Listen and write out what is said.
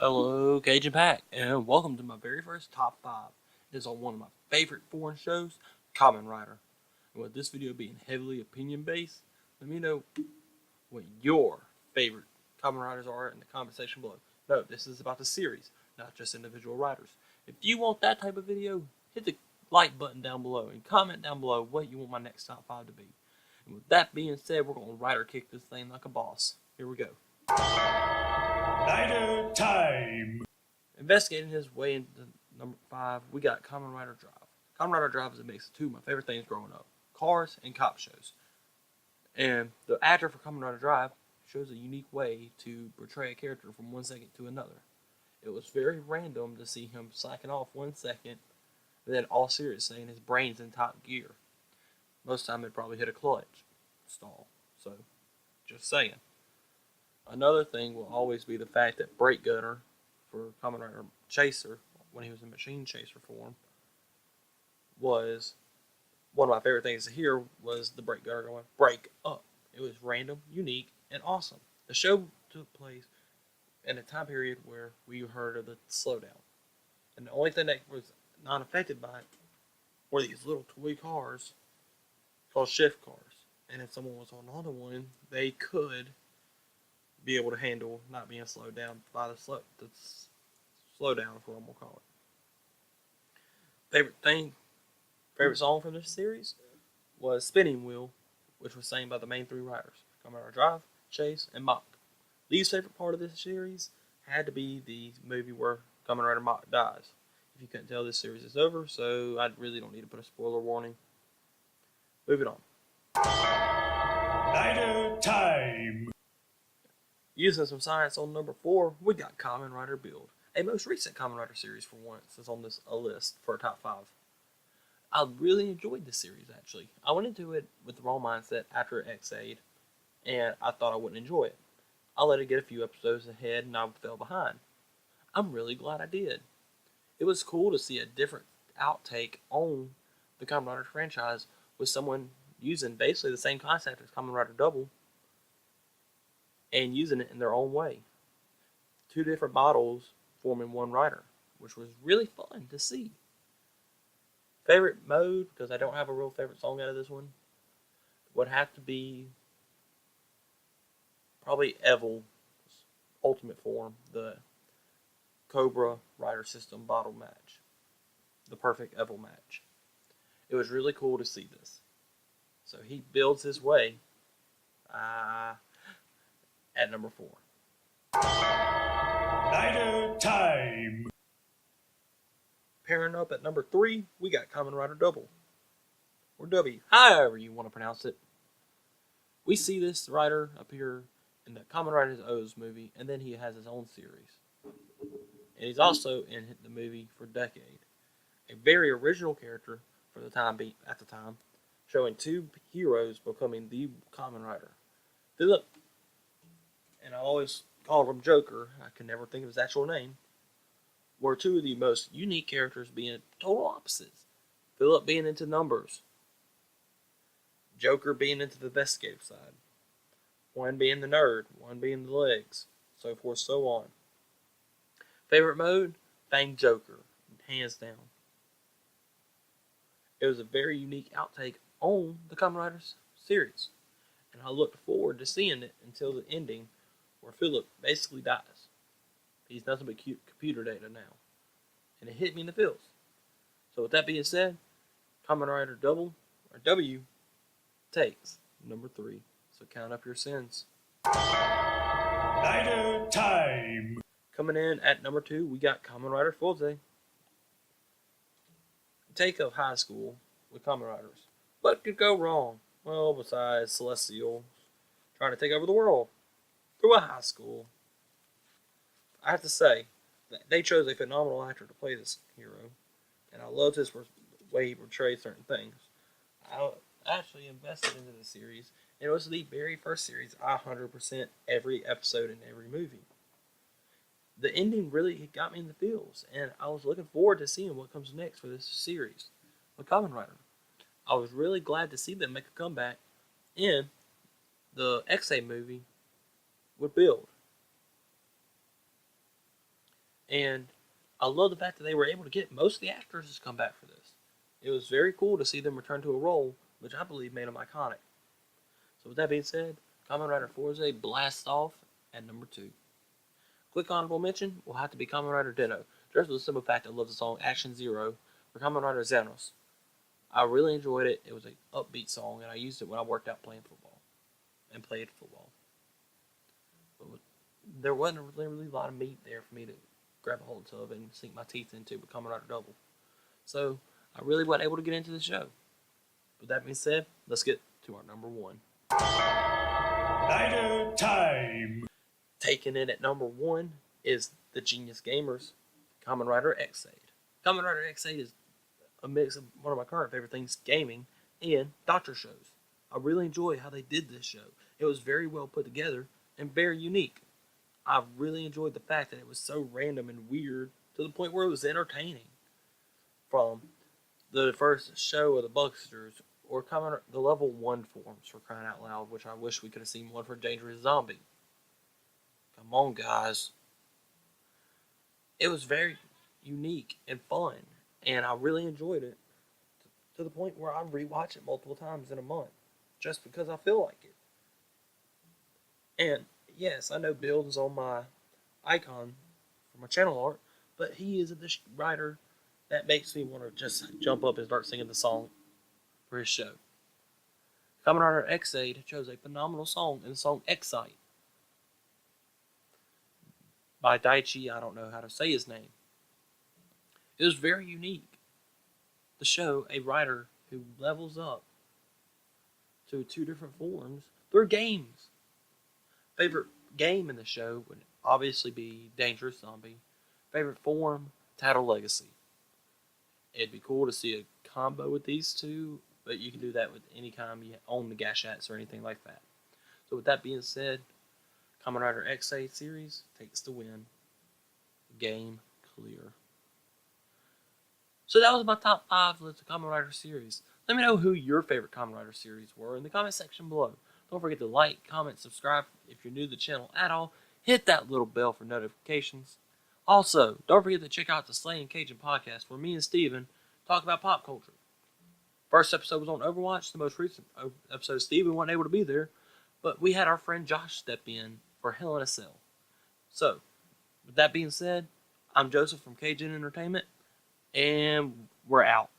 Hello, Cajun Pack, and welcome to my very first top 5. It is on one of my favorite foreign shows, Kamen Rider. And with this video being heavily opinion-based, let me know what your favorite Kamen Riders are in the comment section below. No, this is about the series, not just individual riders. If you want that type of video, hit the like button down below and comment down below what you want my next top 5 to be. And with that being said, we're going to rider kick this thing like a boss. Here we go. Rider time! Investigating his way into number 5, we got Kamen Rider Drive. Kamen Rider Drive is a mix of two of my favorite things growing up: cars and cop shows. And the actor for Kamen Rider Drive shows a unique way to portray a character from one second to another. It was very random to see him slacking off 1 second, and then all serious saying his brain's in top gear. Most of the time it probably hit a clutch stall. So, just saying. Another thing will always be the fact that Brake Gunner for Kamen Rider Chaser, when he was in Machine Chaser form, was one of my favorite things to hear was the Brake Gunner going, "Break up." It was random, unique, and awesome. The show took place in a time period where we heard of the slowdown. And the only thing that was not affected by it were these little toy cars called shift cars. And if someone was on another one, they could be able to handle not being slowed down by the slowdown, is what I'm gonna call it. Favorite song from this series was "Spinning Wheel," which was sang by the main three riders: Kamen Rider Drive, Chase, and Mach. Least favorite part of this series had to be the movie where Kamen Rider Mach dies. If you couldn't tell, this series is over, so I really don't need to put a spoiler warning. Moving on. Rider time! Using some science on number 4, we got Kamen Rider Build. A most recent Kamen Rider series for once is on this list for a top 5. I really enjoyed this series, actually. I went into it with the wrong mindset after X-Aid, and I thought I wouldn't enjoy it. I let it get a few episodes ahead, and I fell behind. I'm really glad I did. It was cool to see a different outtake on the Kamen Rider franchise with someone using basically the same concept as Kamen Rider Double and using it in their own way. 2 different models forming one rider, which was really fun to see. Favorite mode, because I don't have a real favorite song out of this one, would have to be probably Evil's ultimate form, the Cobra Rider System bottle match. The perfect Evil match. It was really cool to see this. So he builds his way at number 4. Rider time! Pairing up at number 3, we got Kamen Rider Double. Or W, however you want to pronounce it. We see this rider appear in the Kamen Rider O's movie, and then he has his own series. And he's also in the movie for Decade. A very original character for the time at the time, showing 2 heroes becoming the Kamen Rider. Philip, and I always called him Joker, I could never think of his actual name, were 2 of the most unique characters, being total opposites. Philip being into numbers, Joker being into the investigative side, one being the nerd, one being the legs, so forth, so on. Favorite mode? Fang Joker, hands down. It was a very unique outtake on the Kamen Rider series, and I looked forward to seeing it until the ending, where Philip basically dies. He's nothing but computer data now, and it hit me in the feels. So with that being said, Kamen Rider Double, or W, takes number 3. So count up your sins. Rider time! Coming in at number 2, we got Kamen Rider Full Take of high school with Kamen Riders. What could go wrong? Well, besides Celestial trying to take over the world through a high school. I have to say, they chose a phenomenal actor to play this hero, and I loved his way he portrayed certain things. I actually invested into the series, and it was the very first series I 100% every episode in every movie. The ending really got me in the feels, and I was looking forward to seeing what comes next for this series with Kamen Rider. I was really glad to see them make a comeback in the X-A movie with Build. And I love the fact that they were able to get most of the actors to come back for this. It was very cool to see them return to a role, which I believe made them iconic. So with that being said, Kamen Rider Forza blasts off at number 2. Quick honorable mention will have to be Kamen Rider Deno, just for the simple fact I love the song Action Zero for Kamen Rider Xenos. I really enjoyed it. It was an upbeat song, and I used it when I worked out playing football and played football. But there wasn't really a lot of meat there for me to grab a hold of and sink my teeth into with Kamen Rider Double. So I really wasn't able to get into the show. With that being said, let's get to our number 1. Rider time. Taking it at number 1 is the Genius Gamers Kamen Rider X8. Kamen Rider X8 is a mix of one of my current favorite things, gaming and doctor shows. I really enjoy how they did this show. It was very well put together and very unique. I really enjoyed the fact that it was so random and weird to the point where it was entertaining. From the first show of the Bucksters or the level 1 forms for crying out loud, which I wish we could have seen one for Dangerous Zombie. Come on, guys. It was very unique and fun, and I really enjoyed it to the point where I rewatch it multiple times in a month just because I feel like it. And yes, I know Bill's on my icon for my channel art, but he is the writer that makes me want to just jump up and start singing the song for his show. Kamen Rider X8 chose a phenomenal song in the song Excite by Daichi, I don't know how to say his name. It was very unique to show a writer who levels up to 2 different forms through games. Favorite game in the show would obviously be Dangerous Zombie. Favorite form, Tattle Legacy. It'd be cool to see a combo with these two, but you can do that with any time you own the Gashats or anything like that. So with that being said, Kamen Rider X8 series takes the win. Game clear. So that was my top 5 list of Kamen Rider series. Let me know who your favorite Kamen Rider series were in the comment section below. Don't forget to like, comment, subscribe if you're new to the channel at all. Hit that little bell for notifications. Also, don't forget to check out the Slaying Cajun podcast where me and Steven talk about pop culture. First episode was on Overwatch. The most recent episode, Steven wasn't able to be there, but we had our friend Josh step in for Hell in a Cell. So, with that being said, I'm Joseph from Cajun Entertainment, and we're out.